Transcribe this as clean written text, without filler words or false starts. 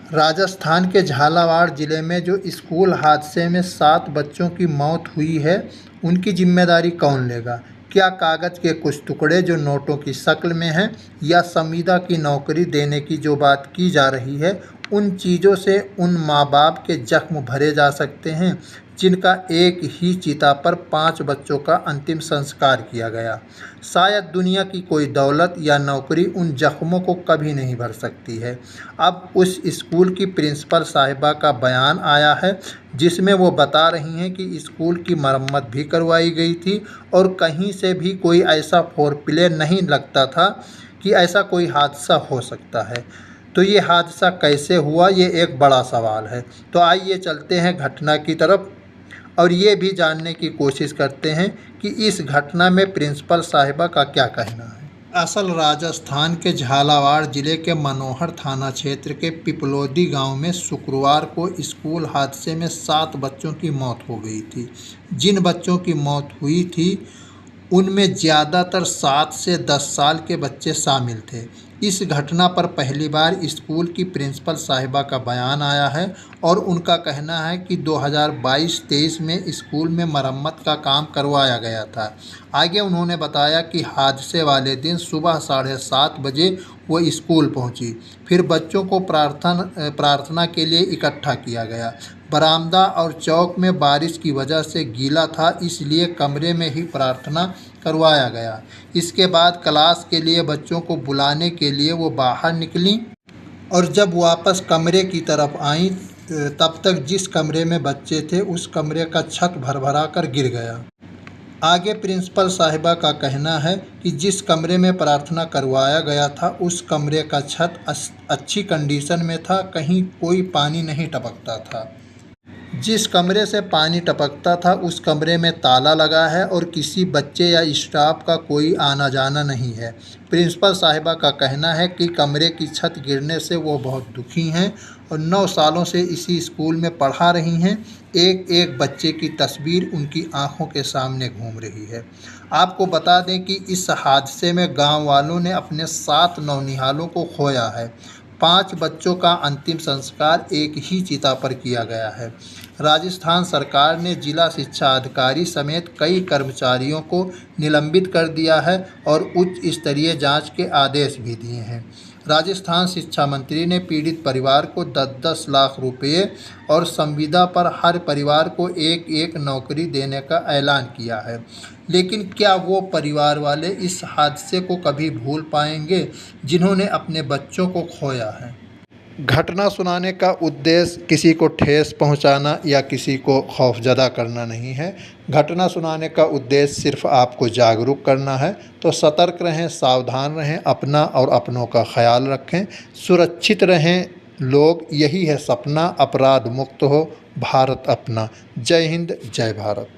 राजस्थान के झालावाड़ जिले में जो स्कूल हादसे में 7 बच्चों की मौत हुई है, उनकी जिम्मेदारी कौन लेगा? क्या कागज़ के कुछ टुकड़े जो नोटों की शक्ल में हैं, या संविदा की नौकरी देने की जो बात की जा रही है, उन चीज़ों से उन माँ-बाप के जख्म भरे जा सकते हैं जिनका एक ही चिता पर 5 बच्चों का अंतिम संस्कार किया गया? शायद दुनिया की कोई दौलत या नौकरी उन जख्मों को कभी नहीं भर सकती है। अब उस स्कूल की प्रिंसिपल साहिबा का बयान आया है, जिसमें वो बता रही हैं कि स्कूल की मरम्मत भी करवाई गई थी और कहीं से भी कोई ऐसा फोरप्ले नहीं लगता था कि ऐसा कोई हादसा हो सकता है। तो ये हादसा कैसे हुआ, ये एक बड़ा सवाल है। तो आइए चलते हैं घटना की तरफ और ये भी जानने की कोशिश करते हैं कि इस घटना में प्रिंसिपल साहिबा का क्या कहना है। असल राजस्थान के झालावाड़ जिले के मनोहर थाना क्षेत्र के पिपलोदी गांव में शुक्रवार को स्कूल हादसे में 7 बच्चों की मौत हो गई थी। जिन बच्चों की मौत हुई थी उनमें ज़्यादातर 7 से 10 साल के बच्चे शामिल थे। इस घटना पर पहली बार स्कूल की प्रिंसिपल साहिबा का बयान आया है और उनका कहना है कि 2022-23 में स्कूल में मरम्मत का काम करवाया गया था। आगे उन्होंने बताया कि हादसे वाले दिन सुबह 7:30 बजे वो स्कूल पहुंची। फिर बच्चों को प्रार्थना के लिए इकट्ठा किया गया। बरामदा और चौक में बारिश की वजह से गीला था, इसलिए कमरे में ही प्रार्थना करवाया गया। इसके बाद क्लास के लिए बच्चों को बुलाने के लिए वो बाहर निकलीं और जब वापस कमरे की तरफ आईं तब तक जिस कमरे में बच्चे थे उस कमरे का छत भरभरा कर गिर गया। आगे प्रिंसिपल साहिबा का कहना है कि जिस कमरे में प्रार्थना करवाया गया था उस कमरे का छत अच्छी कंडीशन में था, कहीं कोई पानी नहीं टपकता था। जिस कमरे से पानी टपकता था उस कमरे में ताला लगा है और किसी बच्चे या स्टाफ का कोई आना जाना नहीं है। प्रिंसिपल साहिबा का कहना है कि कमरे की छत गिरने से वो बहुत दुखी हैं और 9 सालों से इसी स्कूल में पढ़ा रही हैं। एक एक बच्चे की तस्वीर उनकी आंखों के सामने घूम रही है। आपको बता दें कि इस हादसे में गांव वालों ने अपने 7 नौनिहालों को खोया है। 5 बच्चों का अंतिम संस्कार एक ही चिता पर किया गया है। राजस्थान सरकार ने जिला शिक्षा अधिकारी समेत कई कर्मचारियों को निलंबित कर दिया है और उच्च स्तरीय जांच के आदेश भी दिए हैं। राजस्थान शिक्षा मंत्री ने पीड़ित परिवार को 10-10 लाख रुपये और संविदा पर हर परिवार को एक एक नौकरी देने का ऐलान किया है। लेकिन क्या वो परिवार वाले इस हादसे को कभी भूल पाएंगे जिन्होंने अपने बच्चों को खोया है? घटना सुनाने का उद्देश्य किसी को ठेस पहुंचाना या किसी को खौफजदा करना नहीं है। घटना सुनाने का उद्देश्य सिर्फ आपको जागरूक करना है। तो सतर्क रहें, सावधान रहें, अपना और अपनों का ख्याल रखें, सुरक्षित रहें लोग, यही है सपना। अपराध मुक्त हो भारत अपना। जय हिंद, जय भारत।